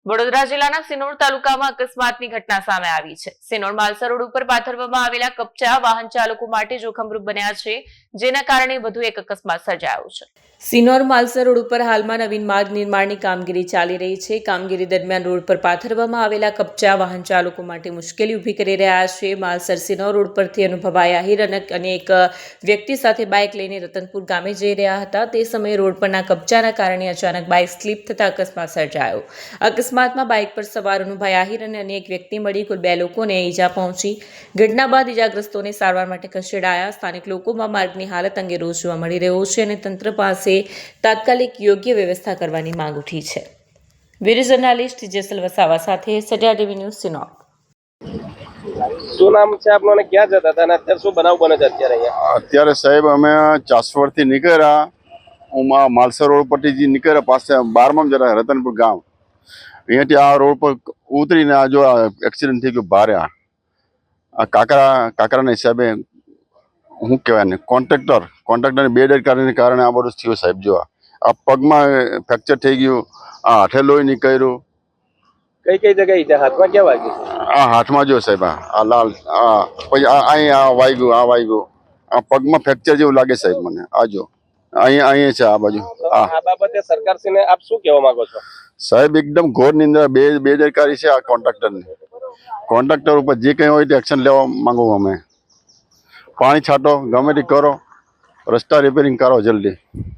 વડોદરા જિલ્લાના સિનોર તાલુકામાં અકસ્માતની ઘટના સામે આવી છે। સિનોર માલસા રોડ ઉપર પાથરવામાં આવેલા કપચા વાહન ચાલકો માટે જોખમરૂપ બન્યા છે, જેના કારણે વધુ એક અકસ્માત સર્જાયો છે। સિનોર માલસા રોડ ઉપર હાલમાં નવીન માર્ગ નિર્માણની કામગીરી ચાલી રહી છે। કામગીરી દરમિયાન રોડ પર પાથરવામાં આવેલા કપચા વાહન ચાલકો માટે મુશ્કેલી ઊભી કરી રહ્યા છે। માલસર સિનોર રોડ પરથી અનુભવાઈ આહિર અને એક વ્યક્તિ સાથે બાઇક લઈને રતનપુર ગામે જઈ રહ્યા હતા। તે સમયે રોડ પરના કપચાના કારણે અચાનક બાઇક સ્લીપ થતા અકસ્માત સર્જાયો। અકસ્માતમાં બાઇક પર સવાર અનુભાઈ આહિર અને એક વ્યક્તિ મળી કુલ 2 લોકોને ઈજા પહોંચી। ઘટના બાદ ઈજાગ્રસ્તોને સારવાર માટે ખસેડાયા। સ્થાનિક લોકોમાં માર્ગની હાલત અંગે રોષ જોવા મળી રહ્યો છે અને તંત્ર પાસે તાત્કાલિક યોગ્ય વ્યવસ્થા કરવાની માંગ ઉઠી છે। વીડિયો જર્નાલિસ્ટ જેસલ વસાવા સાથે સત્યા ટીવી ન્યૂઝ સિનોર। શું નામ છે આપનું અને ક્યાં જતા હતા અને અત્યારે શું બનાવ બને છે અત્યારે અહીંયા? અત્યારે સાહેબ અમે ચાસવડથી નીકળ્યા, હું માલસર રોડ પરથી નીકળ્યા, પાસે 12માં જરા રતનપુર ગામ, અહીંયાથી આ રોડ પર ઉતરીને આ જો એક્સિડન્ટ થઈ ગયો ભારે। આ કાકરાના હિસાબે શું કહેવાય ને, કોન્ટ્રાક્ટરની બેદરકારીને કારણે આ બધું થયું સાહેબ। જો આ પગમાં ફ્રેક્ચર થઈ ગયું, આ હાથે લોહી નીકળ્યું। કઈ કઈ જગ્યાએ છે? હાથમાં ક્યાં વાગ્યું? આ હાથમાં જો સાહેબ, આ લાલ, પછી અહીં આ વાગ્યું, આ પગમાં ફ્રેક્ચર જેવું લાગે સાહેબ મને। આ જો અહીંયા છે આ બાજુ। આ બાબતે સરકારશ્રીને આપ શું કહેવા માંગો છો? સાહેબ એકદમ ઘોર નિંદા, બેદરકારી છે આ કોન્ટ્રાક્ટરની। કોન્ટ્રાક્ટર ઉપર જે કંઈ હોય તે એક્શન લેવા માંગુ અમે। પાણી છાંટો, ગમે તે કરો, રસ્તા રિપેરિંગ કરો જલ્દી।